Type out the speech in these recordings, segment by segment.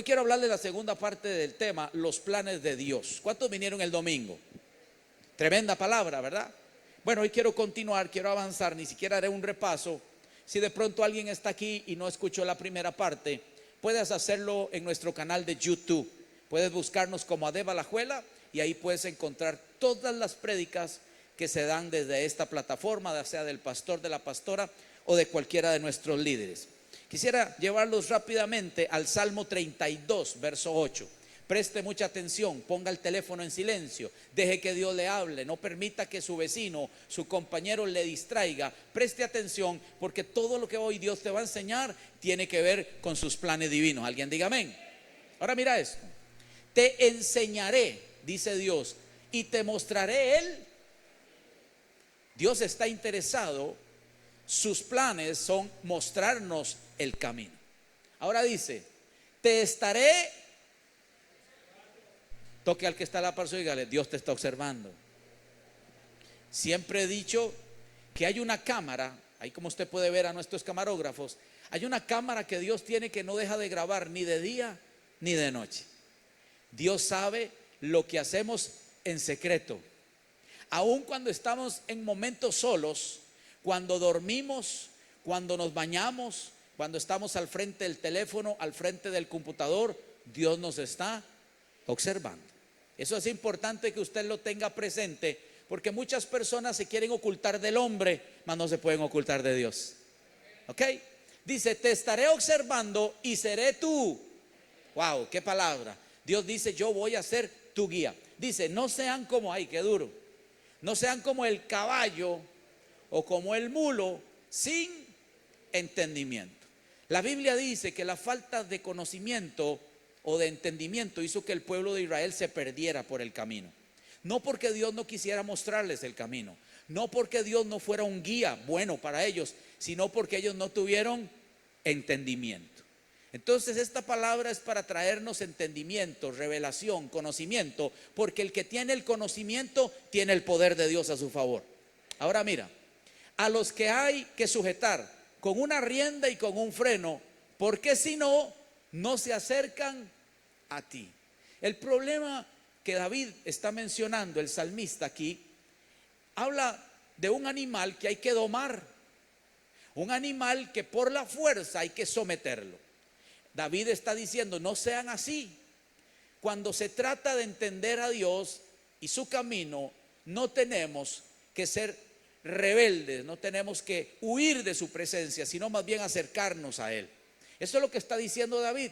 quiero hablar de la segunda parte del tema, los planes de Dios. ¿Cuántos vinieron el domingo? Tremenda palabra, ¿verdad? Bueno, hoy quiero continuar, quiero avanzar, ni siquiera haré un repaso. Si de pronto alguien está aquí y no escuchó la primera parte, puedes hacerlo en nuestro canal de YouTube. Puedes buscarnos como Adeba Alajuela y ahí puedes encontrar todas las prédicas que se dan desde esta plataforma, ya sea del pastor, de la pastora o de cualquiera de nuestros líderes. Quisiera llevarlos rápidamente al Salmo 32, verso 8. Preste mucha atención, ponga el teléfono en silencio, deje que Dios le hable, no permita que su vecino, su compañero le distraiga. Preste atención porque todo lo que hoy Dios te va a enseñar tiene que ver con sus planes divinos. Alguien diga amén. Ahora mira esto. Te enseñaré, dice Dios, y te mostraré Él. Dios está interesado, sus planes son mostrarnos el camino. Ahora dice, te estaré. Toque al que está a la par suya y dígale, Dios te está observando. Siempre he dicho que hay una cámara, ahí como usted puede ver a nuestros camarógrafos, hay una cámara que Dios tiene que no deja de grabar ni de día ni de noche. Dios sabe lo que hacemos en secreto. Aun cuando estamos en momentos solos, cuando dormimos, cuando nos bañamos, cuando estamos al frente del teléfono, al frente del computador, Dios nos está observando. Eso es importante que usted lo tenga presente, porque muchas personas se quieren ocultar del hombre, mas no se pueden ocultar de Dios. ¿Ok? Dice, te estaré observando y seré tú. Wow, qué palabra. Dios dice, yo voy a ser tu guía. Dice, no sean como, ay, qué duro, no sean como el caballo o como el mulo sin entendimiento. La Biblia dice que la falta de conocimiento o de entendimiento hizo que el pueblo de Israel se perdiera por el camino. No porque Dios no quisiera mostrarles el camino, no porque Dios no fuera un guía bueno para ellos, sino porque ellos no tuvieron entendimiento. Entonces esta palabra es para traernos entendimiento, revelación, conocimiento, porque el que tiene el conocimiento tiene el poder de Dios a su favor. Ahora mira, a los que hay que sujetar con una rienda y con un freno, porque si no, no se acercan a ti. El problema que David está mencionando, el salmista aquí, habla de un animal que hay que domar, un animal que por la fuerza hay que someterlo. David está diciendo, no sean así. Cuando se trata de entender a Dios y su camino, no tenemos que ser rebeldes, no tenemos que huir de su presencia, sino más bien acercarnos a Él. Eso es lo que está diciendo David.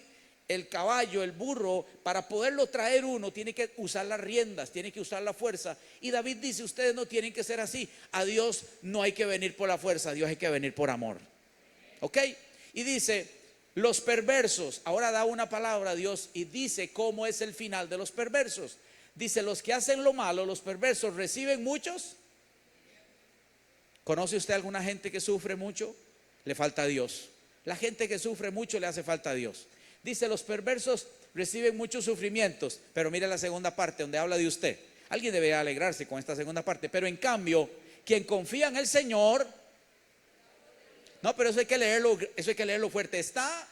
El caballo, el burro, para poderlo traer uno tiene que usar las riendas, tiene que usar la fuerza. Y David dice, ustedes no tienen que ser así. A Dios no hay que venir por la fuerza, a Dios hay que venir por amor. ¿Ok? Y dice, los perversos, ahora da una palabra a Dios y dice cómo es el final de los perversos. Dice, los que hacen lo malo, los perversos, reciben muchos. ¿Conoce usted alguna gente que sufre mucho? Le falta a Dios. La gente que sufre mucho le hace falta a Dios. Dice, los perversos reciben muchos sufrimientos. Pero mire la segunda parte donde habla de usted. Alguien debe alegrarse con esta segunda parte. Pero en cambio, quien confía en el Señor, no, pero eso hay que leerlo fuerte. Está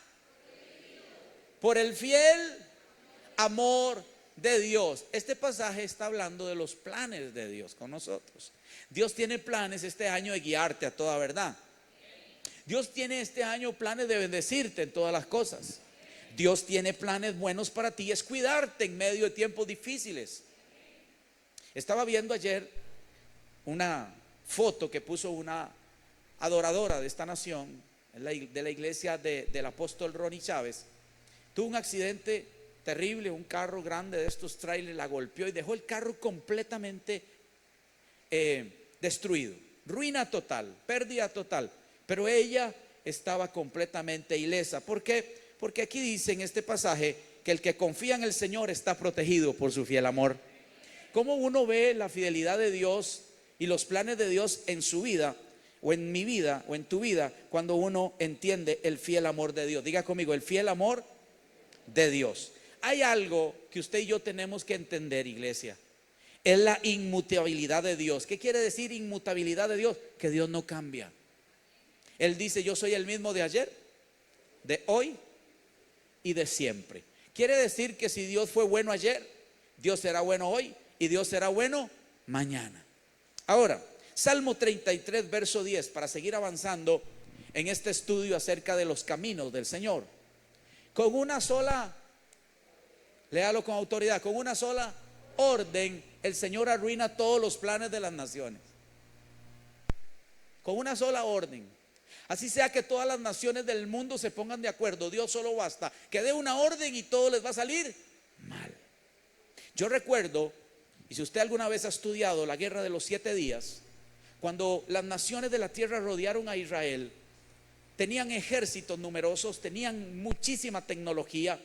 por el fiel amor de Dios. Este pasaje está hablando de los planes de Dios con nosotros. Dios tiene planes este año de guiarte a toda verdad. Dios tiene este año planes de bendecirte en todas las cosas. Dios tiene planes buenos para ti, es cuidarte en medio de tiempos difíciles. Estaba viendo ayer una foto que puso una adoradora de esta nación, de la iglesia del apóstol Ronnie Chávez. Tuvo un accidente terrible, un carro grande de estos trailers la golpeó y dejó el carro completamente destruido, ruina total, pérdida total. Pero ella estaba completamente ilesa. ¿Por qué? Porque aquí dice en este pasaje que el que confía en el Señor está protegido por su fiel amor. ¿Cómo uno ve la fidelidad de Dios y los planes de Dios en su vida, o en mi vida, o en tu vida, cuando uno entiende el fiel amor de Dios? Diga conmigo, el fiel amor de Dios. Hay algo que usted y yo tenemos que entender, iglesia. Es la inmutabilidad de Dios. ¿Qué quiere decir inmutabilidad de Dios? Que Dios no cambia. Él dice, yo soy el mismo de ayer, de hoy y de siempre. Quiere decir que si Dios fue bueno ayer, Dios será bueno hoy y Dios será bueno mañana. Ahora, Salmo 33, verso 10, para seguir avanzando en este estudio acerca de los caminos del Señor. Con una sola, léalo con autoridad, con una sola orden, el Señor arruina todos los planes de las naciones. Con una sola orden. Así sea que todas las naciones del mundo se pongan de acuerdo, Dios solo basta que dé una orden y todo les va a salir mal. Yo recuerdo, y si usted alguna vez ha estudiado la guerra de los 7 días, cuando las naciones de la tierra rodearon a Israel, tenían ejércitos numerosos, tenían muchísima tecnología.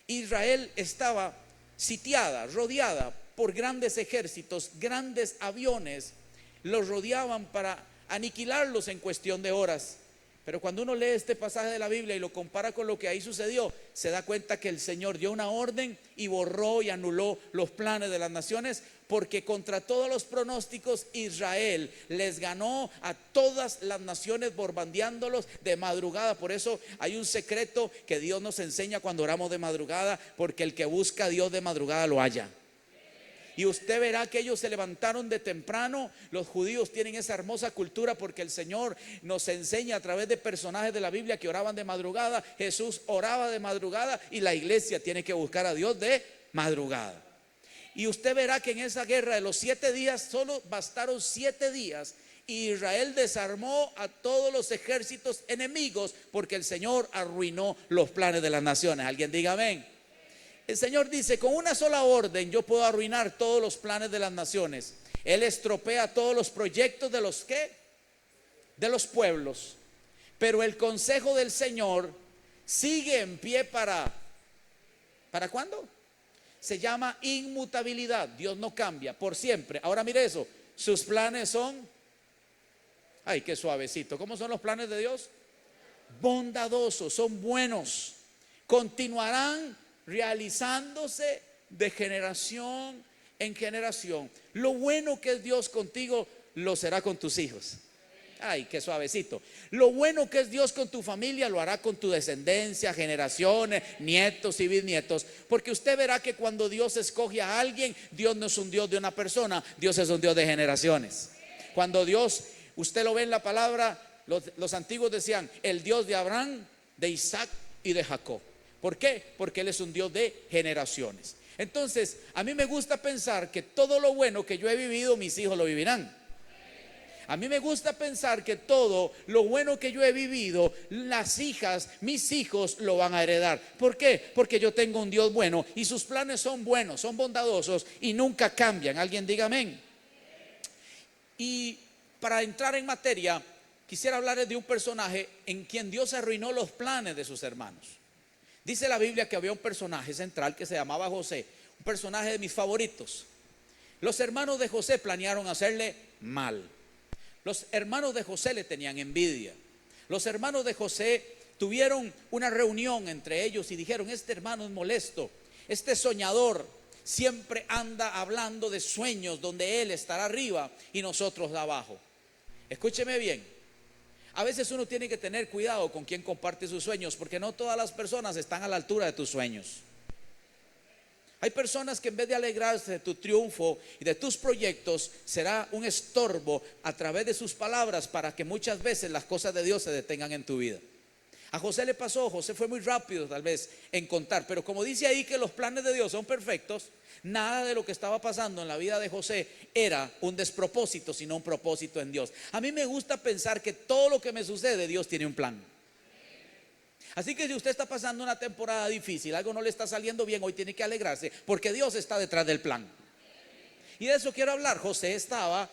Israel estaba sitiada, rodeada por grandes ejércitos, grandes aviones, los rodeaban para aniquilarlos en cuestión de horas. Pero cuando uno lee este pasaje de la Biblia y lo compara con lo que ahí sucedió, se da cuenta que el Señor dio una orden y borró y anuló los planes de las naciones, porque contra todos los pronósticos Israel les ganó a todas las naciones bombardeándolos de madrugada. Por eso hay un secreto que Dios nos enseña cuando oramos de madrugada, porque el que busca a Dios de madrugada lo halla. Y usted verá que ellos se levantaron de temprano. Los judíos tienen esa hermosa cultura porque el Señor nos enseña a través de personajes de la Biblia que oraban de madrugada. Jesús oraba de madrugada y la iglesia tiene que buscar a Dios de madrugada. Y usted verá que en esa guerra de los 7 días, solo bastaron 7 días, y Israel desarmó a todos los ejércitos enemigos porque el Señor arruinó los planes de las naciones. Alguien diga amén. El Señor dice, con una sola orden yo puedo arruinar todos los planes de las naciones. Él estropea todos los proyectos de los ¿qué? De los pueblos. Pero el consejo del Señor sigue en pie ¿para cuándo? Se llama inmutabilidad. Dios no cambia por siempre. Ahora mire eso, sus planes son, ay, qué suavecito. ¿Cómo son los planes de Dios? Bondadosos, son buenos, continuarán realizándose de generación en generación. Lo bueno que es Dios contigo, lo será con tus hijos. Ay, qué suavecito. Lo bueno que es Dios con tu familia, lo hará con tu descendencia, generaciones, nietos y bisnietos. Porque usted verá que cuando Dios escoge a alguien, Dios no es un Dios de una persona, Dios es un Dios de generaciones. Cuando Dios, usted lo ve en la palabra, los antiguos decían, el Dios de Abraham, de Isaac y de Jacob. ¿Por qué? Porque Él es un Dios de generaciones. Entonces, a mí me gusta pensar que todo lo bueno que yo he vivido, mis hijos lo vivirán. A mí me gusta pensar que todo lo bueno que yo he vivido, las hijas, mis hijos lo van a heredar. ¿Por qué? Porque yo tengo un Dios bueno y sus planes son buenos, son bondadosos y nunca cambian. Alguien diga amén. Y para entrar en materia, quisiera hablarles de un personaje en quien Dios arruinó los planes de sus hermanos. Dice la Biblia que había un personaje central que se llamaba José, un personaje de mis favoritos. Los hermanos de José planearon hacerle mal. Los hermanos de José le tenían envidia. Los hermanos de José tuvieron una reunión entre ellos y dijeron, este hermano es molesto, este soñador siempre anda hablando de sueños donde él estará arriba y nosotros abajo. Escúcheme bien. A veces uno tiene que tener cuidado con quien comparte sus sueños, porque no todas las personas están a la altura de tus sueños. Hay personas que en vez de alegrarse de tu triunfo y de tus proyectos, será un estorbo a través de sus palabras para que muchas veces las cosas de Dios se detengan en tu vida. A José le pasó, José fue muy rápido tal vez en contar, pero como dice ahí que los planes de Dios son perfectos, nada de lo que estaba pasando en la vida de José era un despropósito, sino un propósito en Dios. A mí me gusta pensar que todo lo que me sucede, Dios tiene un plan. Así que si usted está pasando una temporada difícil, algo no le está saliendo bien, hoy tiene que alegrarse, porque Dios está detrás del plan. Y de eso quiero hablar. José estaba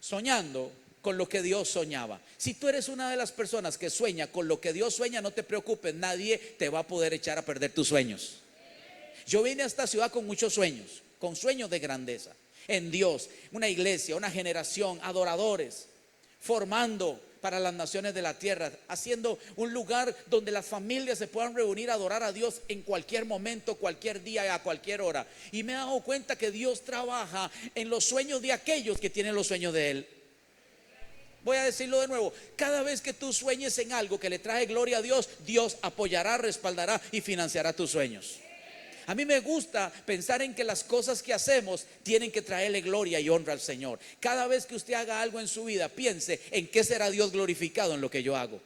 soñando con lo que Dios soñaba. Si tú eres una de las personas que sueña con lo que Dios sueña, no te preocupes, nadie te va a poder echar a perder tus sueños. Yo vine a esta ciudad con muchos sueños, con sueños de grandeza en Dios, una iglesia, una generación, adoradores, formando para las naciones de la tierra, haciendo un lugar donde las familias se puedan reunir a adorar a Dios en cualquier momento, cualquier día y a cualquier hora. Y me he dado cuenta que Dios trabaja en los sueños de aquellos que tienen los sueños de Él. voy a decirlo de nuevo, cada vez que tú sueñes en algo que le trae gloria a Dios, Dios apoyará, respaldará y financiará tus sueños. A mí me gusta pensar en que las cosas que hacemos tienen que traerle gloria y honra al Señor. Cada vez que usted haga algo en su vida, piense en qué será Dios glorificado en lo que yo hago.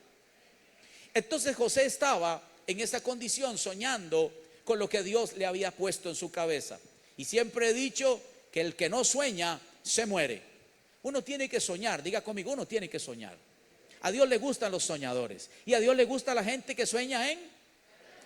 Entonces José estaba en esa condición, soñando con lo que Dios le había puesto en su cabeza. Y siempre he dicho que el que no sueña se muere. Uno tiene que soñar, diga conmigo, uno tiene que soñar. A Dios le gustan los soñadores y a Dios le gusta la gente que sueña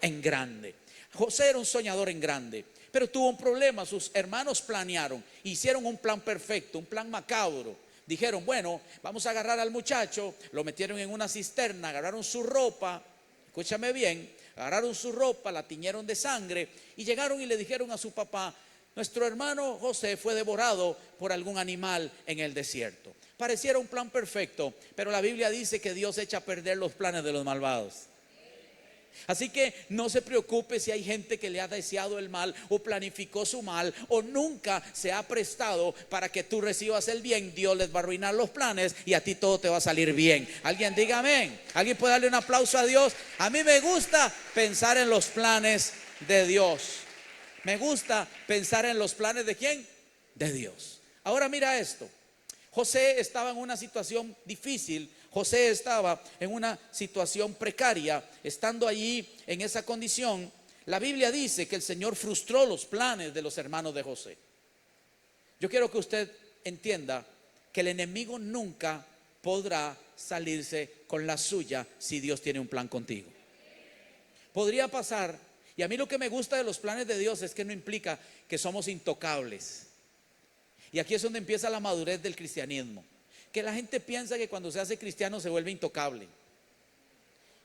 en grande. José era un soñador en grande, pero tuvo un problema. Sus hermanos planearon, hicieron un plan perfecto, un plan macabro. Dijeron, bueno, vamos a agarrar al muchacho, lo metieron en una cisterna, agarraron su ropa, escúchame bien, agarraron su ropa, la tiñeron de sangre y llegaron y le dijeron a su papá, nuestro hermano José fue devorado por algún animal en el desierto. Pareciera un plan perfecto, pero la Biblia dice que Dios echa a perder los planes de los malvados. Así que no se preocupe si hay gente que le ha deseado el mal o planificó su mal o nunca se ha prestado para que tú recibas el bien. Dios les va a arruinar los planes y a ti todo te va a salir bien. Alguien diga amén. Alguien puede darle un aplauso a Dios. A mí me gusta pensar en los planes de Dios. Me gusta pensar en los planes de ¿quién? De Dios. Ahora mira esto. José estaba en una situación difícil. José estaba en una situación precaria. Estando allí en esa condición, la Biblia dice que el Señor frustró los planes de los hermanos de José. Yo quiero que usted entienda que el enemigo nunca podrá salirse con la suya si Dios tiene un plan contigo. Podría pasar, y a mí lo que me gusta de los planes de Dios es que no implica que somos intocables. Y aquí es donde empieza la madurez del cristianismo. Que la gente piensa que cuando se hace cristiano se vuelve intocable.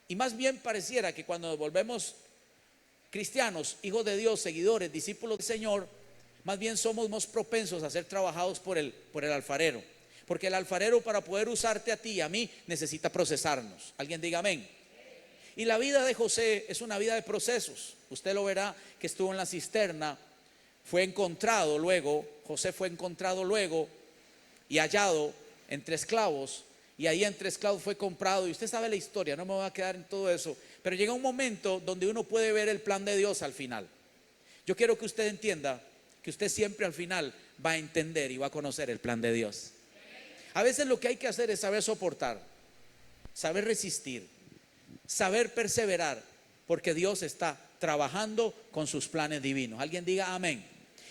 Y más bien pareciera que cuando nos volvemos cristianos, hijos de Dios, seguidores, discípulos del Señor, más bien somos más propensos a ser trabajados por el alfarero. Porque el alfarero, para poder usarte a ti y a mí, necesita procesarnos. Alguien diga amén. Y la vida de José es una vida de procesos. Usted lo verá que estuvo en la cisterna, fue encontrado luego, José fue encontrado luego y hallado entre esclavos, y ahí entre esclavos fue comprado. Y usted sabe la historia, no me voy a quedar en todo eso, pero llega un momento donde uno puede ver el plan de Dios al final. Yo quiero que usted entienda que usted siempre al final va a entender y va a conocer el plan de Dios. A veces lo que hay que hacer es saber soportar, saber resistir, saber perseverar, porque Dios está trabajando con sus planes divinos. Alguien diga amén.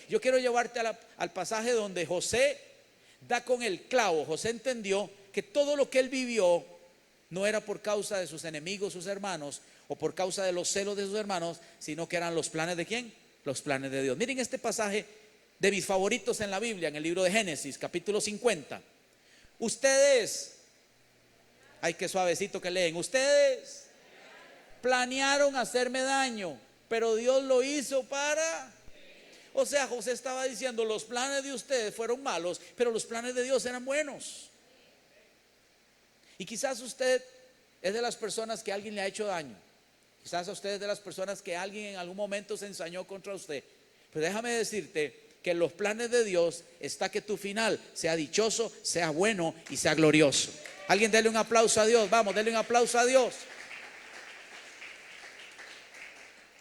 Yo quiero llevarte al pasaje donde José da con el clavo. José entendió que todo lo que él vivió no era por causa de sus enemigos, sus hermanos, o por causa de los celos de sus hermanos, sino que eran los planes de ¿quién? Los planes de Dios. Miren este pasaje de mis favoritos en la Biblia, en el libro de Génesis, capítulo 50. Ustedes, ay, qué suavecito que leen. Ustedes planearon hacerme daño, pero Dios lo hizo para... O sea, José estaba diciendo, los planes de ustedes fueron malos, pero los planes de Dios eran buenos. Y quizás usted es de las personas que alguien le ha hecho daño. Quizás usted es de las personas que alguien en algún momento se ensañó contra usted. Pero déjame decirte que en los planes de Dios está que tu final sea dichoso, sea bueno y sea glorioso. Alguien dele un aplauso a Dios. Vamos, dele un aplauso a Dios.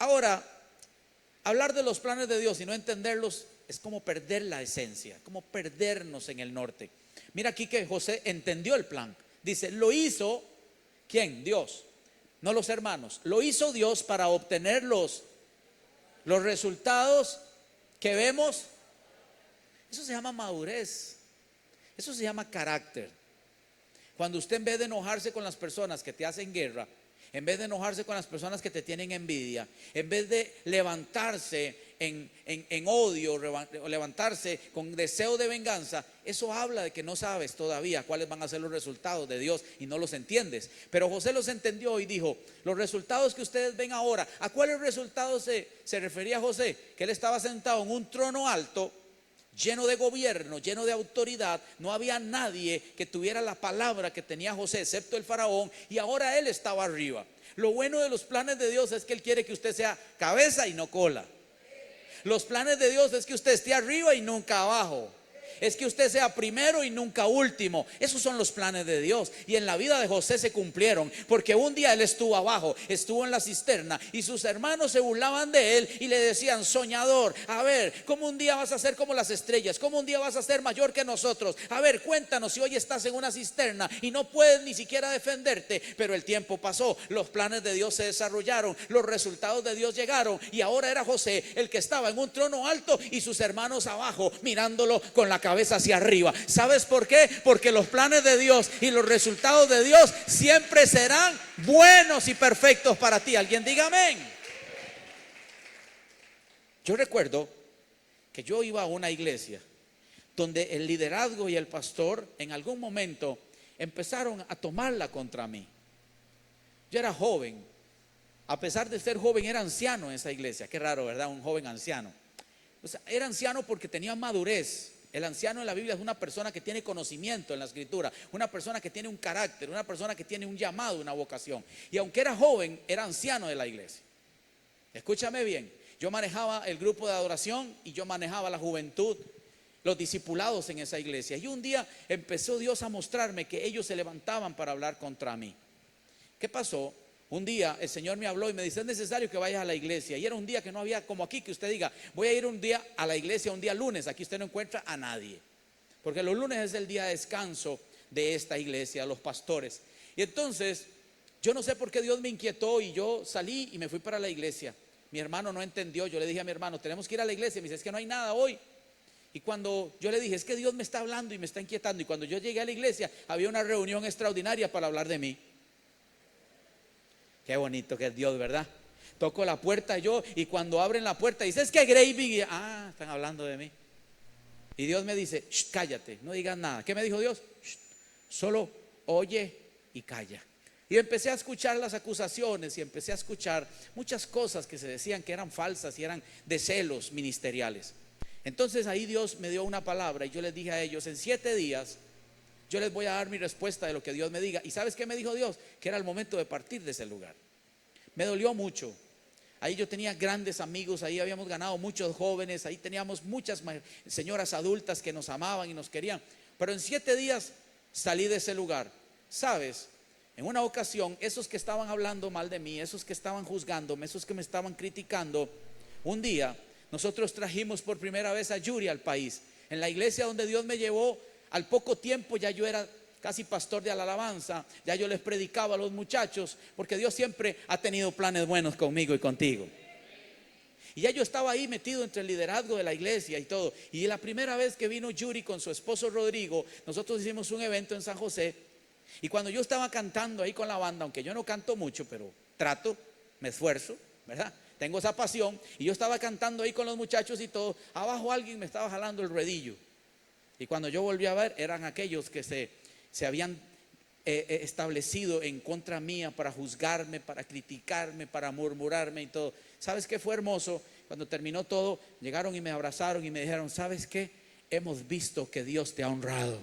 Ahora, hablar de los planes de Dios y no entenderlos es como perder la esencia, como perdernos en el norte. Mira aquí que José entendió el plan. Dice, lo hizo, ¿quién? Dios, no los hermanos. Lo hizo Dios para obtener los resultados que vemos. Eso se llama madurez. Eso se llama carácter. Cuando usted, en vez de enojarse con las personas que te hacen guerra, en vez de enojarse con las personas que te tienen envidia, en vez de levantarse en odio, levantarse con deseo de venganza, eso habla de que no sabes todavía cuáles van a ser los resultados de Dios y no los entiendes. Pero José los entendió y dijo, los resultados que ustedes ven ahora, ¿a cuáles resultados se refería José? Que él estaba sentado en un trono alto, lleno de gobierno, lleno de autoridad. No había nadie que tuviera la palabra que tenía José, excepto el faraón, y ahora él estaba arriba. Lo bueno de los planes de Dios es que Él quiere que usted sea cabeza y no cola. Los planes de Dios es que usted esté arriba y nunca abajo. es que usted sea primero y nunca último. Esos son los planes de Dios. Y en la vida de José se cumplieron, porque un día él estuvo abajo, estuvo en la cisterna, y sus hermanos se burlaban de él y le decían: soñador, a ver, ¿cómo un día vas a ser como las estrellas? ¿Cómo un día vas a ser mayor que nosotros? A ver, cuéntanos, si hoy estás en una cisterna y no puedes ni siquiera defenderte. Pero el tiempo pasó, los planes de Dios se desarrollaron, los resultados de Dios llegaron, y ahora era José el que estaba en un trono alto y sus hermanos abajo mirándolo con la cabeza hacia arriba. ¿Sabes por qué? Porque los planes de Dios y los resultados de Dios siempre serán buenos y perfectos para ti. Alguien diga amén. Yo recuerdo que yo iba a una iglesia donde el liderazgo y el pastor en algún momento empezaron a tomarla contra mí. Yo era joven, a pesar de ser joven era anciano en esa iglesia. Qué raro, ¿verdad? Un joven anciano. O sea, era anciano porque tenía madurez. El anciano en la Biblia es una persona que tiene conocimiento en la escritura, una persona que tiene un carácter, una persona que tiene un llamado, una vocación. Y aunque era joven, era anciano de la iglesia. Escúchame bien, yo manejaba el grupo de adoración y yo manejaba la juventud, los discipulados en esa iglesia. Y un día empezó Dios a mostrarme que ellos se levantaban para hablar contra mí. ¿Qué pasó? Un día el Señor me habló y me dice: es necesario que vayas a la iglesia. Y era un día que no había, como aquí que usted diga: voy a ir un día a la iglesia, un día lunes. Aquí usted no encuentra a nadie, porque los lunes es el día de descanso de esta iglesia, los pastores. Y entonces yo no sé por qué Dios me inquietó y yo salí y me fui para la iglesia. Mi hermano no entendió. Yo le dije a mi hermano: tenemos que ir a la iglesia. Me dice: es que no hay nada hoy. Y cuando yo le dije: es que Dios me está hablando y me está inquietando. Y cuando yo llegué a la iglesia había una reunión extraordinaria para hablar de mí. Qué bonito que es Dios, ¿verdad? Toco la puerta yo, y cuando abren la puerta dice: es que Gravy, están hablando de mí. Y Dios me dice: cállate, no digas nada. ¿Qué me dijo Dios? Solo oye y calla. Y empecé a escuchar las acusaciones y empecé a escuchar muchas cosas que se decían que eran falsas y eran de celos ministeriales. Entonces ahí Dios me dio una palabra y yo les dije a ellos: en 7 días yo les voy a dar mi respuesta de lo que Dios me diga. ¿Y sabes qué me dijo Dios? Que era el momento de partir de ese lugar. Me dolió mucho. Ahí yo tenía grandes amigos, ahí habíamos ganado muchos jóvenes, ahí teníamos muchas señoras adultas que nos amaban y nos querían. Pero en 7 días salí de ese lugar. ¿Sabes? En una ocasión, esos que estaban hablando mal de mí, esos que estaban juzgándome, esos que me estaban criticando, un día nosotros trajimos por primera vez a Yuri al país. En la iglesia donde Dios me llevó, al poco tiempo ya yo era casi pastor de la alabanza, ya yo les predicaba a los muchachos, porque Dios siempre ha tenido planes buenos conmigo y contigo. Y ya yo estaba ahí metido entre el liderazgo de la iglesia y todo. Y la primera vez que vino Yuri con su esposo Rodrigo, nosotros hicimos un evento en San José. Y cuando yo estaba cantando ahí con la banda, aunque yo no canto mucho, pero trato, me esfuerzo, ¿verdad? Tengo esa pasión. Y yo estaba cantando ahí con los muchachos y todo. Abajo alguien me estaba jalando el ruedillo. Y cuando yo volví a ver, eran aquellos que se habían establecido en contra mía para juzgarme, para criticarme, para murmurarme y todo. ¿Sabes qué fue hermoso? Cuando terminó todo, llegaron y me abrazaron y me dijeron: ¿sabes qué? Hemos visto que Dios te ha honrado.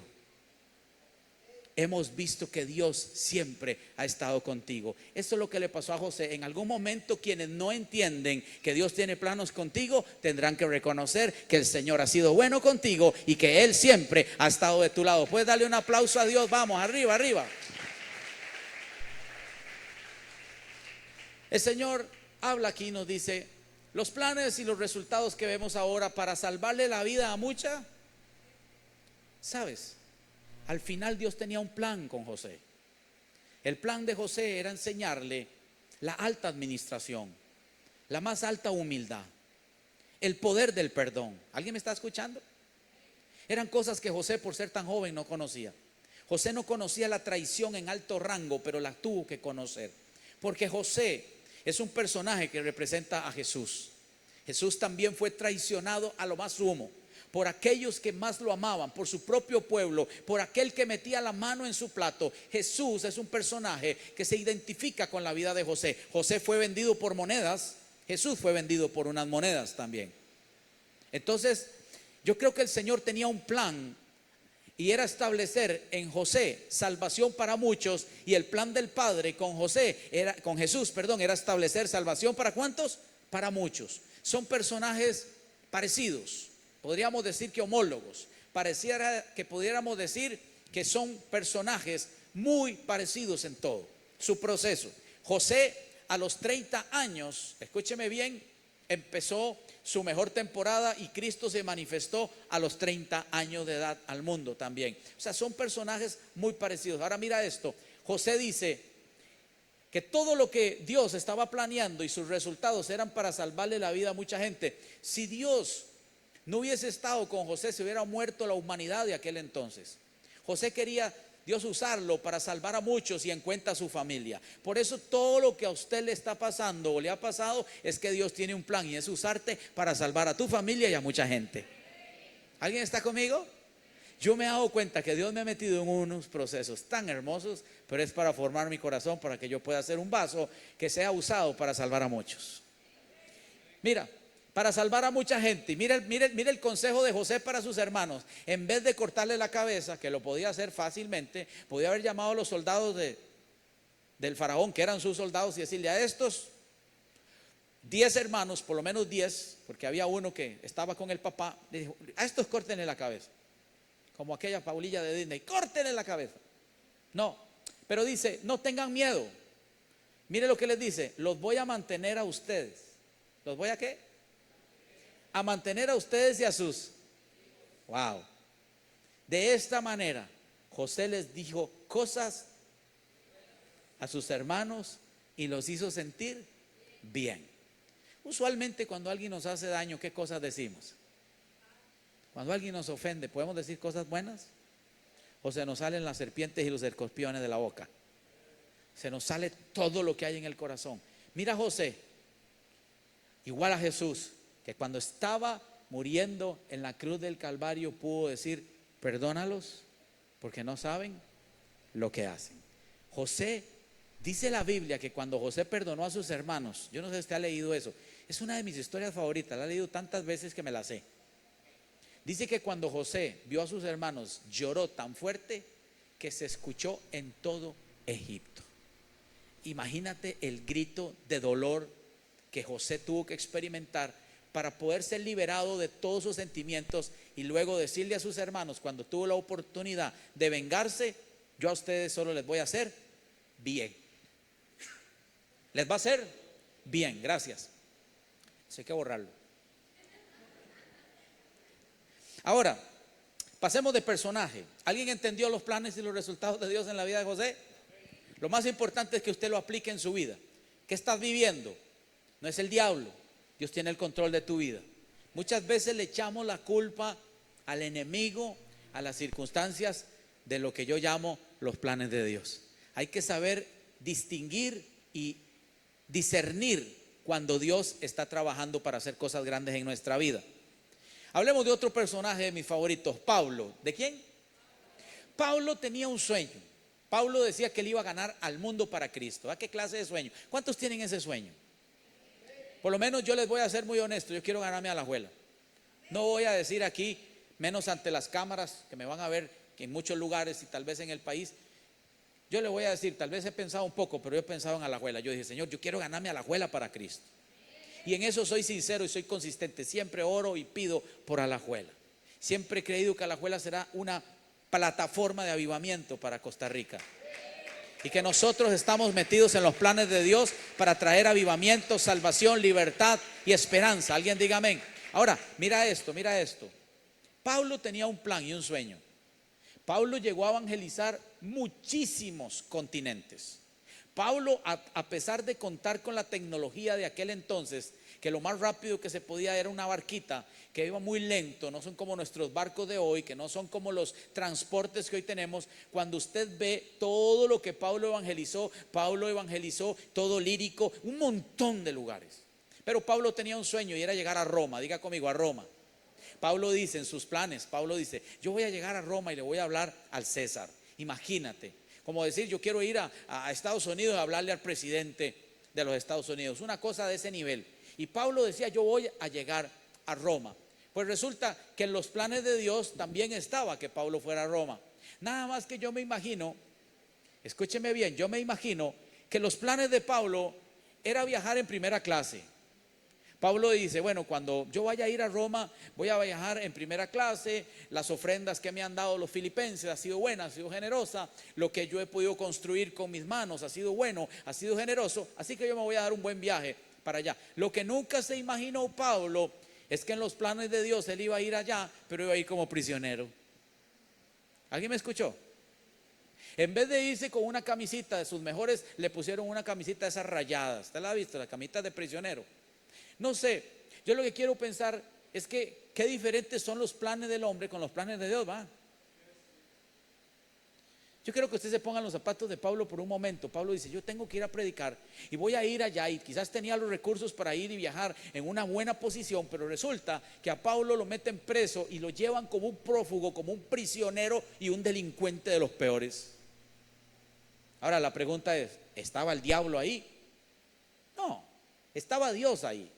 Hemos visto que Dios siempre ha estado contigo. Eso es lo que le pasó a José. En algún momento, quienes no entienden que Dios tiene planos contigo, tendrán que reconocer que el Señor ha sido bueno contigo y que Él siempre ha estado de tu lado. Puedes darle un aplauso a Dios. Vamos, arriba, arriba. El Señor habla aquí y nos dice: los planes y los resultados que vemos ahora para salvarle la vida a mucha. ¿Sabes? Al final Dios tenía un plan con José. El plan de José era enseñarle la alta administración, la más alta humildad, el poder del perdón. ¿Alguien me está escuchando? Eran cosas que José, por ser tan joven, no conocía. José no conocía la traición en alto rango, pero la tuvo que conocer. Porque José es un personaje que representa a Jesús. Jesús también fue traicionado a lo más sumo por aquellos que más lo amaban, por su propio pueblo, por aquel que metía la mano en su plato. Jesús es un personaje que se identifica con la vida de José. José fue vendido por monedas, Jesús fue vendido por unas monedas también. Entonces, yo creo que el Señor tenía un plan y era establecer en José salvación para muchos, y el plan del Padre con Jesús, era establecer salvación para ¿cuántos? Para muchos. Son personajes parecidos. Podríamos decir que homólogos. pareciera que pudiéramos decir que son personajes muy parecidos en todo su proceso. José a los 30 años, escúcheme bien, empezó su mejor temporada y Cristo se manifestó a los 30 años de edad al mundo también. O sea, son personajes muy parecidos. Ahora mira esto, José dice que todo lo que Dios estaba planeando y sus resultados eran para salvarle la vida a mucha gente. Si Dios no hubiese estado con José, se hubiera muerto la humanidad de aquel entonces. José quería Dios usarlo para salvar a muchos y en cuenta a su familia. Por eso todo lo que a usted le está pasando o le ha pasado es que Dios tiene un plan y es usarte para salvar a tu familia y a mucha gente. ¿Alguien está conmigo? Yo me he dado cuenta que Dios me ha metido en unos procesos tan hermosos, pero es para formar mi corazón, para que yo pueda ser un vaso que sea usado para salvar a muchos. Mira, para salvar a mucha gente. Y mira el consejo de José para sus hermanos. En vez de cortarle la cabeza, que lo podía hacer fácilmente, podía haber llamado a los soldados del faraón, que eran sus soldados, y decirle a estos 10 hermanos, por lo menos 10, porque había uno que estaba con el papá, le dijo, a estos córtenle la cabeza. Como aquella Paulilla de Disney, córtenle la cabeza. No, pero dice, no tengan miedo. Mire lo que les dice, los voy a mantener a ustedes. ¿Los voy a qué? A mantener a ustedes y a sus. Wow. De esta manera, José les dijo cosas a sus hermanos y los hizo sentir bien. Usualmente cuando alguien nos hace daño, ¿qué cosas decimos? Cuando alguien nos ofende, ¿podemos decir cosas buenas? ¿O se nos salen las serpientes y los escorpiones de la boca? Se nos sale todo lo que hay en el corazón. Mira José, igual a Jesús, que cuando estaba muriendo en la cruz del Calvario pudo decir, perdónalos porque no saben lo que hacen. José, dice la Biblia que cuando José perdonó a sus hermanos, yo no sé si usted ha leído eso, es una de mis historias favoritas, la he leído tantas veces que me la sé. Dice que cuando José vio a sus hermanos, lloró tan fuerte que se escuchó en todo Egipto. Imagínate el grito de dolor que José tuvo que experimentar para poder ser liberado de todos sus sentimientos y luego decirle a sus hermanos cuando tuvo la oportunidad de vengarse, yo a ustedes solo les voy a hacer bien. Les va a hacer bien, gracias. Eso hay que borrarlo. Ahora, pasemos de personaje. ¿Alguien entendió los planes y los resultados de Dios en la vida de José? Lo más importante es que usted lo aplique en su vida. ¿Qué estás viviendo? No es el diablo. Dios tiene el control de tu vida. Muchas veces le echamos la culpa al enemigo, a las circunstancias de lo que yo llamo los planes de Dios. Hay que saber distinguir y discernir cuando Dios está trabajando para hacer cosas grandes en nuestra vida. Hablemos de otro personaje de mis favoritos, Pablo. ¿De quién? Pablo tenía un sueño. Pablo decía que él iba a ganar al mundo para Cristo. ¿A qué clase de sueño? ¿Cuántos tienen ese sueño? Por lo menos yo les voy a ser muy honesto, yo quiero ganarme a la Alajuela. No voy a decir aquí, menos ante las cámaras que me van a ver que en muchos lugares y tal vez en el país. Yo le voy a decir, tal vez he pensado un poco, pero yo he pensado en Alajuela. Yo dije, Señor, yo quiero ganarme a la Alajuela para Cristo. Y en eso soy sincero y soy consistente. Siempre oro y pido por Alajuela. Siempre he creído que Alajuela será una plataforma de avivamiento para Costa Rica. Y que nosotros estamos metidos en los planes de Dios para traer avivamiento, salvación, libertad y esperanza. Alguien diga amén. Ahora, mira esto, mira esto. Pablo tenía un plan y un sueño. Pablo llegó a evangelizar muchísimos continentes. Pablo, a pesar de contar con la tecnología de aquel entonces, que lo más rápido que se podía era una barquita que iba muy lento, no son como nuestros barcos de hoy, que no son como los transportes que hoy tenemos. Cuando usted ve todo lo que Pablo evangelizó todo Lírico, un montón de lugares. Pero Pablo tenía un sueño y era llegar a Roma. Diga conmigo, a Roma. Pablo dice en sus planes, Pablo dice, yo voy a llegar a Roma y le voy a hablar al César. Imagínate, como decir, yo quiero ir a Estados Unidos a hablarle al presidente de los Estados Unidos, una cosa de ese nivel. Y Pablo decía, yo voy a llegar a Roma. Pues resulta que en los planes de Dios también estaba que Pablo fuera a Roma. Nada más que yo me imagino, escúcheme bien, yo me imagino que los planes de Pablo era viajar en primera clase, Pablo dice, bueno, cuando yo vaya a ir a Roma, voy a viajar en primera clase, las ofrendas que me han dado los filipenses ha sido buena, ha sido generosa, lo que yo he podido construir con mis manos ha sido bueno, ha sido generoso, así que yo me voy a dar un buen viaje para allá. Lo que nunca se imaginó Pablo es que en los planes de Dios él iba a ir allá, pero iba a ir como prisionero. ¿Alguien me escuchó? En vez de irse con una camisita de sus mejores, le pusieron una camisita de esas rayadas. ¿Usted la ha visto? La camiseta de prisionero. No sé, yo lo que quiero pensar es que qué diferentes son los planes del hombre con los planes de Dios, ¿va? Yo quiero que usted se ponga en los zapatos de Pablo por un momento. Pablo dice, yo tengo que ir a predicar y voy a ir allá, y quizás tenía los recursos para ir y viajar en una buena posición, pero resulta que a Pablo lo meten preso y lo llevan como un prófugo, como un prisionero y un delincuente de los peores. Ahora la pregunta es, ¿estaba el diablo ahí? No, estaba Dios ahí.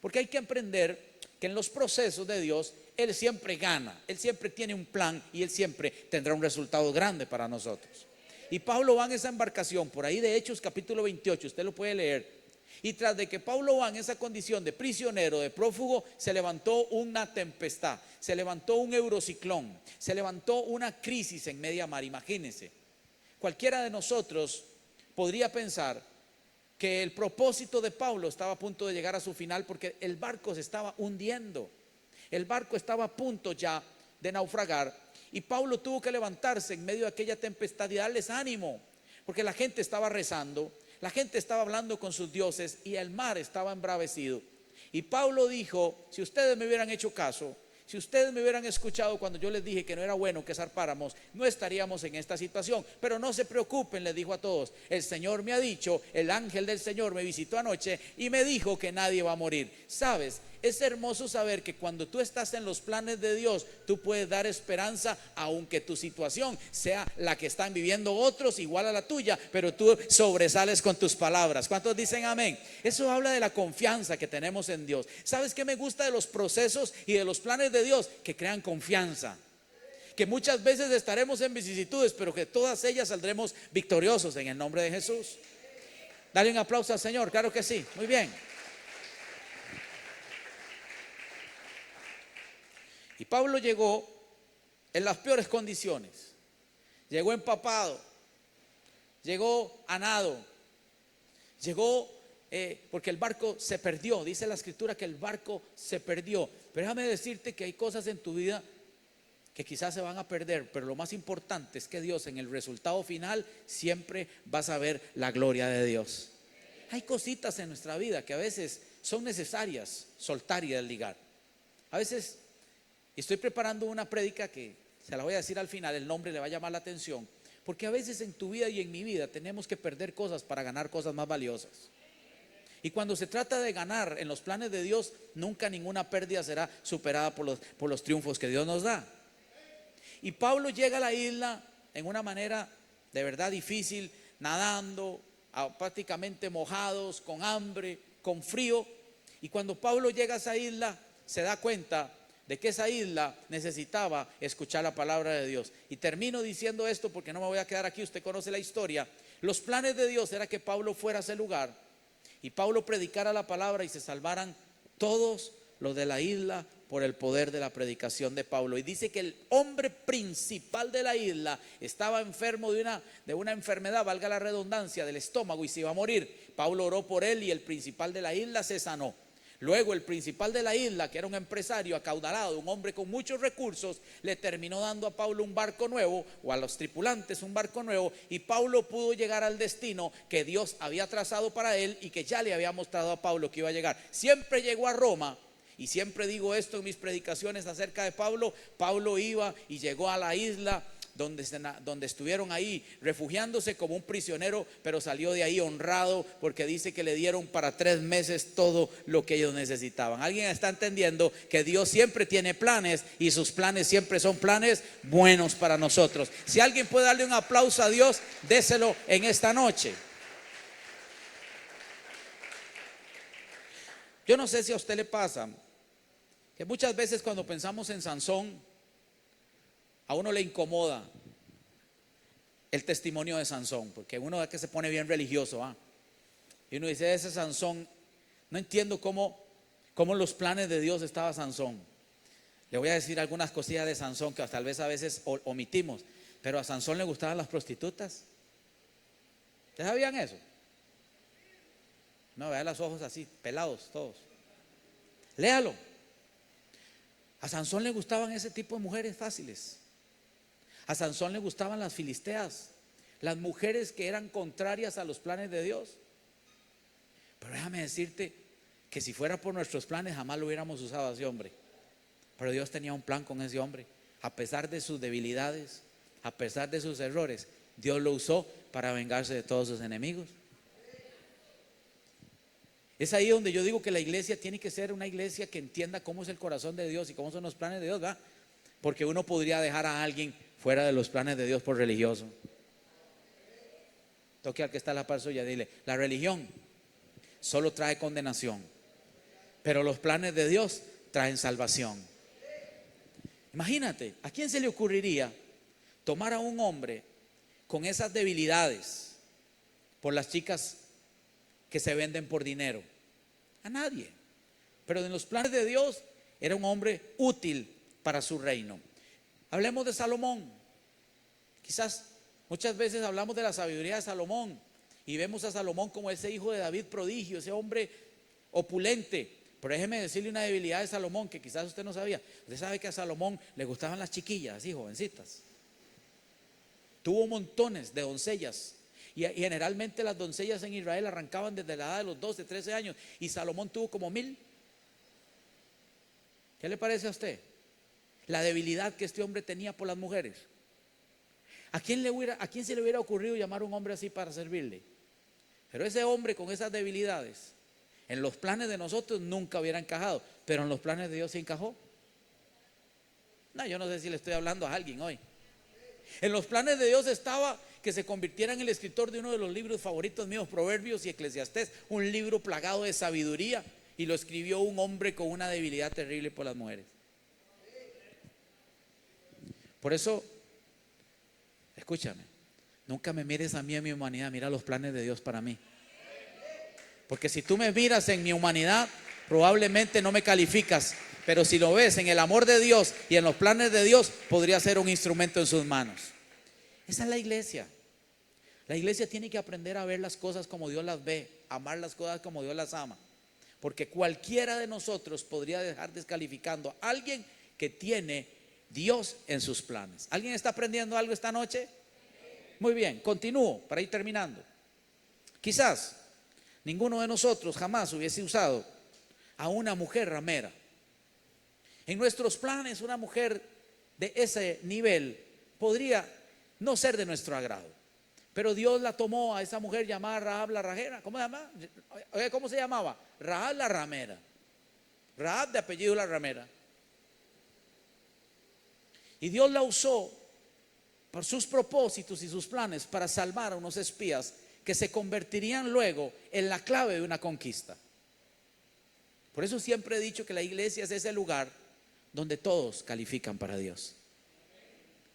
Porque hay que aprender que en los procesos de Dios, Él siempre gana, Él siempre tiene un plan y Él siempre tendrá un resultado grande para nosotros. Y Pablo va en esa embarcación, por ahí de Hechos capítulo 28, usted lo puede leer. Y tras de que Pablo va en esa condición de prisionero, de prófugo, se levantó una tempestad, se levantó un eurociclón, se levantó una crisis en media mar. Imagínense, cualquiera de nosotros podría pensar que el propósito de Pablo estaba a punto de llegar a su final, porque el barco se estaba hundiendo, el barco estaba a punto ya de naufragar, y Pablo tuvo que levantarse en medio de aquella tempestad y darles ánimo, porque la gente estaba rezando, la gente estaba hablando con sus dioses y el mar estaba embravecido. Y Pablo dijo, si ustedes me hubieran hecho caso, si ustedes me hubieran escuchado cuando yo les dije que no era bueno que zarpáramos, no estaríamos en esta situación. Pero no se preocupen, les dijo a todos, el Señor me ha dicho, el ángel del Señor me visitó anoche y me dijo que nadie va a morir. ¿Sabes? Es hermoso saber que cuando tú estás en los planes de Dios, tú puedes dar esperanza, aunque tu situación sea la que están viviendo otros, igual a la tuya, pero tú sobresales con tus palabras. ¿Cuántos dicen amén? Eso habla de la confianza que tenemos en Dios. ¿Sabes qué me gusta de los procesos y de los planes de Dios? Que crean confianza. Que muchas veces estaremos en vicisitudes, pero que todas ellas saldremos victoriosos en el nombre de Jesús. Dale un aplauso al Señor, claro que sí, muy bien. Y Pablo llegó en las peores condiciones, llegó empapado, llegó a nado, llegó porque el barco se perdió. Dice la escritura que el barco se perdió. Pero déjame decirte que hay cosas en tu vida que quizás se van a perder, pero lo más importante es que Dios, en el resultado final, siempre vas a ver la gloria de Dios. Hay cositas en nuestra vida que a veces son necesarias soltar y desligar. A veces, estoy preparando una prédica que se la voy a decir al final, el nombre le va a llamar la atención, porque a veces en tu vida y en mi vida tenemos que perder cosas para ganar cosas más valiosas. Y cuando se trata de ganar en los planes de Dios, nunca ninguna pérdida será superada por los triunfos que Dios nos da. Y Pablo llega a la isla en una manera de verdad difícil, nadando, prácticamente mojados, con hambre, con frío. Y cuando Pablo llega a esa isla, se da cuenta de que esa isla necesitaba escuchar la palabra de Dios. Y termino diciendo esto porque no me voy a quedar aquí, usted conoce la historia. Los planes de Dios era que Pablo fuera a ese lugar y Pablo predicara la palabra y se salvaran todos los de la isla por el poder de la predicación de Pablo. Y dice que el hombre principal de la isla estaba enfermo de una enfermedad, valga la redundancia, del estómago, y se iba a morir. Pablo oró por él y el principal de la isla se sanó. Luego el principal de la isla, que era un empresario acaudalado, un hombre con muchos recursos, le terminó dando a Pablo un barco nuevo, o a los tripulantes un barco nuevo, y Pablo pudo llegar al destino que Dios había trazado para él y que ya le había mostrado a Pablo que iba a llegar. Siempre llegó a Roma, y siempre digo esto en mis predicaciones acerca de Pablo. Pablo iba y llegó a la isla donde estuvieron ahí refugiándose como un prisionero, pero salió de ahí honrado, porque dice que le dieron para 3 meses todo lo que ellos necesitaban. ¿Alguien está entendiendo que Dios siempre tiene planes y sus planes siempre son planes buenos para nosotros? Si alguien puede darle un aplauso a Dios, déselo en esta noche. Yo no sé si a usted le pasa que muchas veces cuando pensamos en Sansón, a uno le incomoda el testimonio de Sansón, porque uno es que se pone bien religioso, y uno dice, ese Sansón No entiendo cómo los planes de Dios estaba Sansón. Le voy a decir algunas cosillas de Sansón que tal vez a veces omitimos. Pero a Sansón le gustaban las prostitutas. ¿Ustedes sabían eso? No, vean los ojos así, pelados todos. Léalo. A Sansón le gustaban ese tipo de mujeres fáciles. A Sansón le gustaban las filisteas, las mujeres que eran contrarias a los planes de Dios. Pero déjame decirte que si fuera por nuestros planes jamás lo hubiéramos usado a ese hombre. Pero Dios tenía un plan con ese hombre. A pesar de sus debilidades, a pesar de sus errores, Dios lo usó para vengarse de todos sus enemigos. Es ahí donde yo digo que la iglesia tiene que ser una iglesia que entienda cómo es el corazón de Dios y cómo son los planes de Dios, ¿verdad? Porque uno podría dejar a alguien fuera de los planes de Dios por religioso. Toque al que está a la par suya, dile: la religión solo trae condenación, pero los planes de Dios traen salvación. Imagínate, ¿a quién se le ocurriría tomar a un hombre con esas debilidades por las chicas que se venden por dinero? A nadie. Pero en los planes de Dios era un hombre útil para su reino. Hablemos de Salomón. Quizás muchas veces hablamos de la sabiduría de Salomón y vemos a Salomón como ese hijo de David prodigio, ese hombre opulente. Pero déjeme decirle una debilidad de Salomón que quizás usted no sabía. Usted sabe que a Salomón le gustaban las chiquillas, así jovencitas. Tuvo montones de doncellas. Y generalmente las doncellas en Israel arrancaban desde la edad de los 12, 13 años. Y Salomón tuvo como 1000. ¿Qué le parece a usted? La debilidad que este hombre tenía por las mujeres. ¿A quién se le hubiera ocurrido llamar a un hombre así para servirle? Pero ese hombre con esas debilidades, en los planes de nosotros nunca hubiera encajado. Pero en los planes de Dios se encajó. No, yo no sé si le estoy hablando a alguien hoy. En los planes de Dios estaba que se convirtiera en el escritor de uno de los libros favoritos míos, Proverbios y Eclesiastés, un libro plagado de sabiduría, y lo escribió un hombre con una debilidad terrible por las mujeres. Por eso, escúchame, nunca me mires a mí en mi humanidad, mira los planes de Dios para mí. Porque si tú me miras en mi humanidad, probablemente no me calificas. Pero si lo ves en el amor de Dios y en los planes de Dios, podría ser un instrumento en sus manos. Esa es la iglesia. La iglesia tiene que aprender a ver las cosas como Dios las ve, amar las cosas como Dios las ama. Porque cualquiera de nosotros podría dejar descalificando a alguien que tiene Dios en sus planes. ¿Alguien está aprendiendo algo esta noche? Muy bien, continúo para ir terminando. Quizás ninguno de nosotros jamás hubiese usado a una mujer ramera. En nuestros planes, una mujer de ese nivel podría no ser de nuestro agrado. Pero Dios la tomó a esa mujer llamada Rahab la Rajera. ¿Cómo se llama? ¿Cómo se llamaba? Rahab la Ramera. Rahab de apellido la Ramera. Y Dios la usó por sus propósitos y sus planes para salvar a unos espías que se convertirían luego en la clave de una conquista. Por eso siempre he dicho que la iglesia es ese lugar donde todos califican para Dios.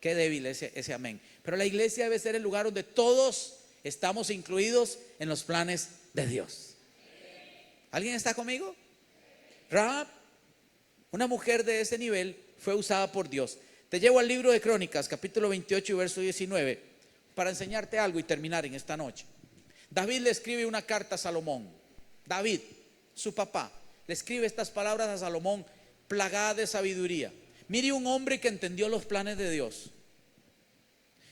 Qué débil ese amén. Pero la iglesia debe ser el lugar donde todos estamos incluidos en los planes de Dios. ¿Alguien está conmigo? Rahab, una mujer de ese nivel, fue usada por Dios. Te llevo al libro de Crónicas, capítulo 28 y verso 19, para enseñarte algo y terminar en esta noche. David le escribe una carta a Salomón. David, su papá, le escribe estas palabras a Salomón, plagada de sabiduría. Mire, un hombre que entendió los planes de Dios.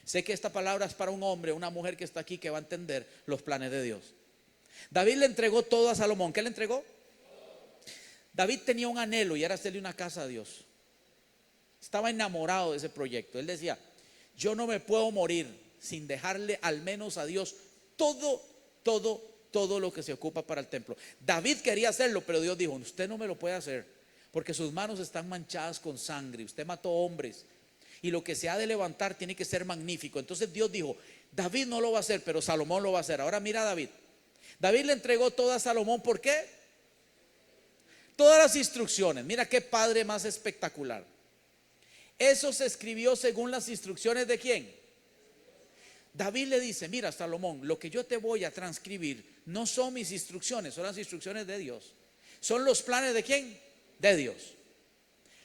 Sé que esta palabra es para un hombre, una mujer que está aquí, que va a entender los planes de Dios. David le entregó todo a Salomón. ¿Qué le entregó? David tenía un anhelo y era hacerle una casa a Dios. Estaba enamorado de ese proyecto. Él decía: yo no me puedo morir sin dejarle al menos a Dios todo lo que se ocupa para el templo. David quería hacerlo, pero Dios dijo: usted no me lo puede hacer, porque sus manos están manchadas con sangre. Usted mató hombres y lo que se ha de levantar tiene que ser magnífico. Entonces Dios dijo: David no lo va a hacer, pero Salomón lo va a hacer. Ahora mira a David. David le entregó todo a Salomón. ¿Por qué? Todas las instrucciones. Mira qué padre más espectacular. Eso se escribió según las instrucciones de ¿quién? David le dice: mira, Salomón, lo que yo te voy a transcribir no son mis instrucciones, son las instrucciones de Dios. Son los planes ¿de quién? De Dios.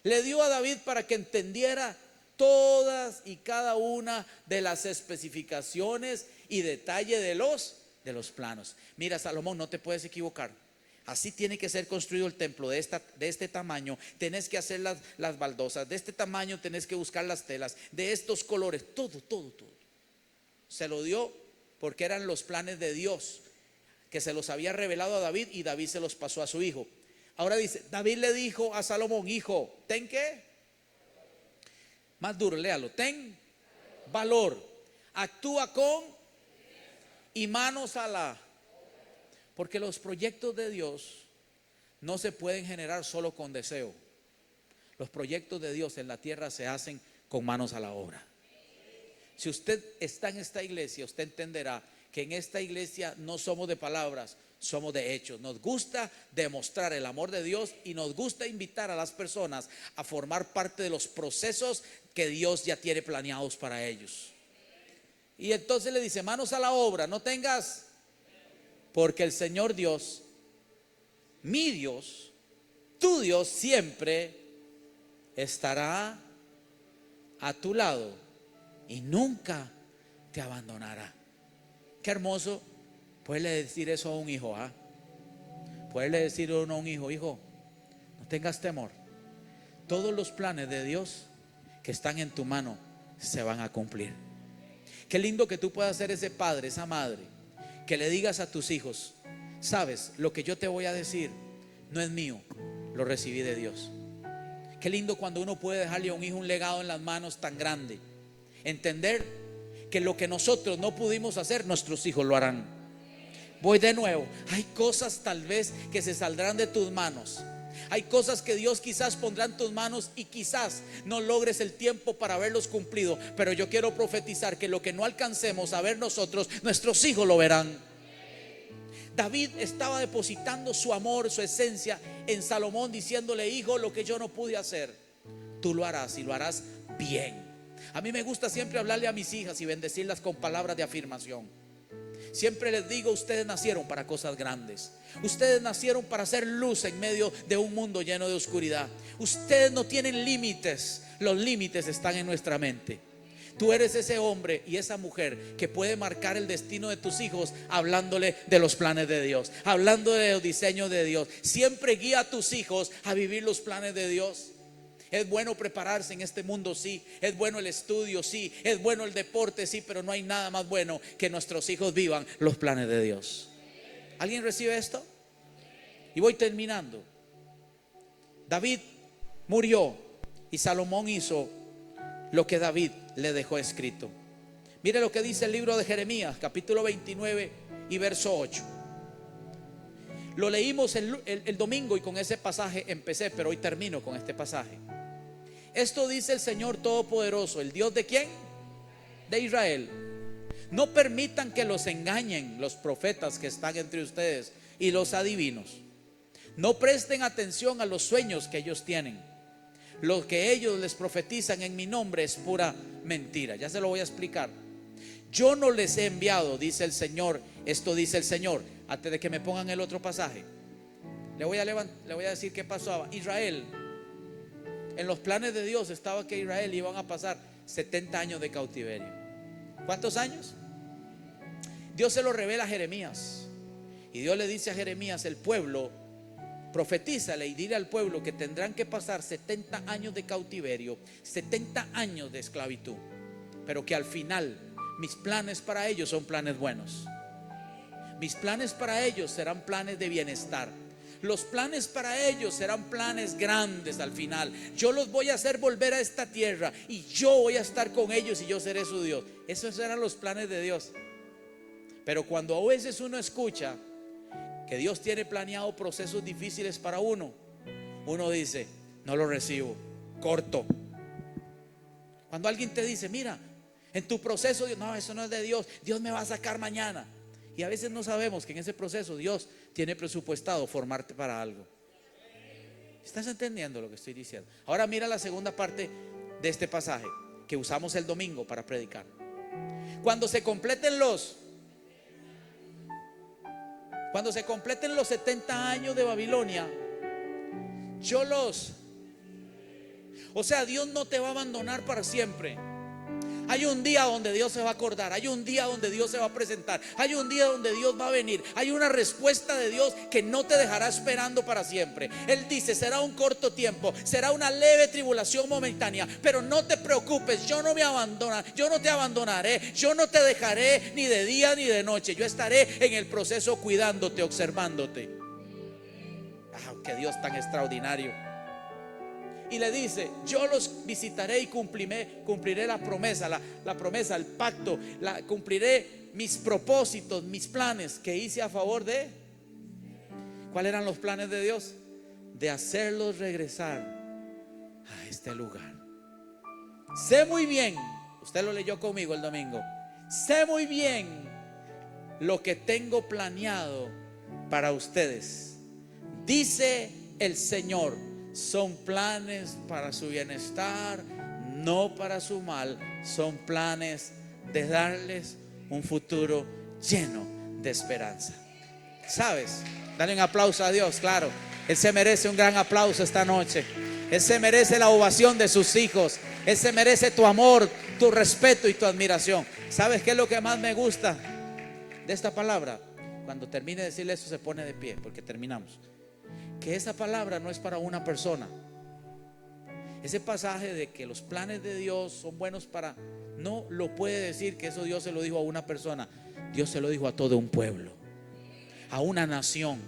Le dio a David para que entendiera todas y cada una de las especificaciones y detalle de los planos. Mira, Salomón, no te puedes equivocar. Así tiene que ser construido el templo de este tamaño. Tenés que hacer las baldosas de este tamaño, tenés que buscar las telas de estos colores, todo. Se lo dio porque eran los planes de Dios, que se los había revelado a David, y David se los pasó a su hijo. Ahora dice, David le dijo a Salomón: hijo, ten ¿qué? Más duro, léalo. Ten valor, actúa con y manos a la. Porque los proyectos de Dios no se pueden generar solo con deseo. Los proyectos de Dios en la tierra se hacen con manos a la obra. Si usted está en esta iglesia, usted entenderá que en esta iglesia no somos de palabras, somos de hechos. Nos gusta demostrar el amor de Dios y nos gusta invitar a las personas a formar parte de los procesos que Dios ya tiene planeados para ellos. Y entonces le dice: manos a la obra, no tengas, porque el Señor Dios, mi Dios, tu Dios, siempre estará a tu lado y nunca te abandonará. Qué hermoso poderle decir eso a un hijo, ¿ah? Poderle decir uno a un hijo: hijo, no tengas temor. Todos los planes de Dios que están en tu mano se van a cumplir. Qué lindo que tú puedas ser ese padre, esa madre, que le digas a tus hijos: sabes, lo que yo te voy a decir no es mío, lo recibí de Dios. Qué lindo cuando uno puede dejarle a un hijo un legado en las manos tan grande. Entender que lo que nosotros no pudimos hacer, nuestros hijos lo harán. Voy de nuevo. Hay cosas tal vez que se saldrán de tus manos. Hay cosas que Dios quizás pondrá en tus manos y quizás no logres el tiempo para haberlos cumplido. Pero yo quiero profetizar que lo que no alcancemos a ver nosotros, nuestros hijos lo verán. David estaba depositando su amor, su esencia en Salomón, diciéndole: hijo, lo que yo no pude hacer, tú lo harás, y lo harás bien. A mí me gusta siempre hablarle a mis hijas y bendecirlas con palabras de afirmación. Siempre les digo: ustedes nacieron para cosas grandes. Ustedes nacieron para hacer luz en medio de un mundo lleno de oscuridad. Ustedes no tienen límites. Los límites están en nuestra mente. Tú eres ese hombre y esa mujer que puede marcar el destino de tus hijos hablándole de los planes de Dios, hablando de los diseños de Dios. Siempre guía a tus hijos a vivir los planes de Dios. Es bueno prepararse en este mundo, sí. Es bueno el estudio, sí. Es bueno el deporte, sí. Pero no hay nada más bueno que nuestros hijos vivan los planes de Dios. ¿Alguien recibe esto? Y voy terminando. David murió y Salomón hizo lo que David le dejó escrito. Mire lo que dice el libro de Jeremías, capítulo 29 y verso 8. Lo leímos el domingo y con ese pasaje empecé, pero hoy termino con este pasaje. Esto dice el Señor Todopoderoso, el Dios de ¿quién? De Israel. No permitan que los engañen los profetas que están entre ustedes y los adivinos. No presten atención a los sueños que ellos tienen. Lo que ellos les profetizan en mi nombre es pura mentira. Ya se lo voy a explicar. Yo no les he enviado, dice el Señor. Esto dice el Señor. Antes de que me pongan el otro pasaje, le voy a decir qué pasaba. Israel, en los planes de Dios estaba que Israel iban a pasar 70 años de cautiverio. ¿Cuántos años? Dios se lo revela a Jeremías. Y Dios le dice a Jeremías: el pueblo, profetízale y dile al pueblo que tendrán que pasar 70 años de cautiverio, 70 años de esclavitud, pero que al final mis planes para ellos son planes buenos. Mis planes para ellos serán planes de bienestar. Los planes para ellos serán planes grandes al final. Yo los voy a hacer volver a esta tierra y yo voy a estar con ellos y yo seré su Dios. Esos eran los planes de Dios. Pero cuando a veces uno escucha que Dios tiene planeado procesos difíciles para uno dice: no lo recibo, corto. Cuando alguien te dice: mira, en tu proceso, no, eso no es de Dios, Dios me va a sacar mañana. Y a veces no sabemos que en ese proceso Dios tiene presupuestado formarte para algo. ¿Estás entendiendo lo que estoy diciendo? Ahora mira la segunda parte de este pasaje que usamos el domingo para predicar. Cuando se completen los 70 años de Babilonia, o sea, Dios no te va a abandonar para siempre. Hay un día donde Dios se va a acordar, hay un día donde Dios se va a presentar, hay un día donde Dios va a venir, hay una respuesta de Dios que no te dejará esperando para siempre. Él dice: será un corto tiempo, será una leve tribulación momentánea, pero no te preocupes, yo no te abandonaré, yo no te dejaré ni de día ni de noche. Yo estaré en el proceso cuidándote, observándote. Qué Dios tan extraordinario. Y le dice: yo los visitaré y cumpliré la promesa, la promesa, el pacto, cumpliré mis propósitos, mis planes que hice a favor de. ¿Cuáles eran los planes de Dios? De hacerlos regresar a este lugar. Sé muy bien, usted lo leyó conmigo el domingo, sé muy bien lo que tengo planeado para ustedes, dice el Señor. Son planes para su bienestar, no para su mal. Son planes de darles un futuro lleno de esperanza. ¿Sabes? Dale un aplauso a Dios, claro. Él se merece un gran aplauso esta noche. Él se merece la ovación de sus hijos. Él se merece tu amor, tu respeto y tu admiración. ¿Sabes qué es lo que más me gusta de esta palabra? Cuando termine de decirle eso, se pone de pie, porque terminamos. Que esa palabra no es para una persona. Ese pasaje de que los planes de Dios son buenos para, no lo puede decir que eso Dios se lo dijo a una persona. Dios se lo dijo a todo un pueblo, a una nación.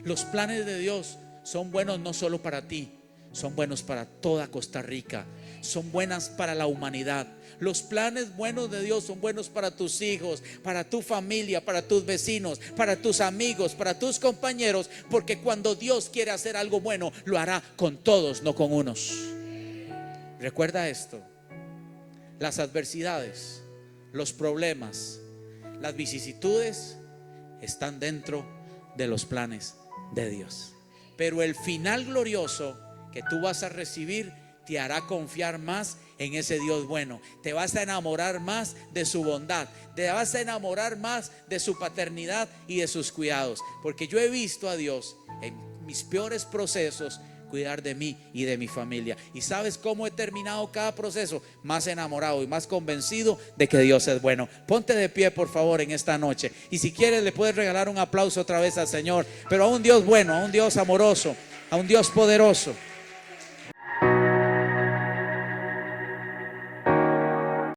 Los planes de Dios son buenos no solo para ti, son buenos para toda Costa Rica, son buenas para la humanidad. Los planes buenos de Dios son buenos para tus hijos, para tu familia, para tus vecinos, para tus amigos, para tus compañeros, porque cuando Dios quiere hacer algo bueno, lo hará con todos, no con unos. Recuerda esto: las adversidades, los problemas, las vicisitudes están dentro de los planes de Dios, pero el final glorioso que tú vas a recibir te hará confiar más en ese Dios bueno. Te vas a enamorar más de su bondad, te vas a enamorar más de su paternidad y de sus cuidados, porque yo he visto a Dios en mis peores procesos cuidar de mí y de mi familia. ¿Y sabes cómo he terminado cada proceso? Más enamorado y más convencido de que Dios es bueno. Ponte de pie, por favor, en esta noche, y si quieres le puedes regalar un aplauso otra vez al Señor, pero a un Dios bueno, a un Dios amoroso, a un Dios poderoso.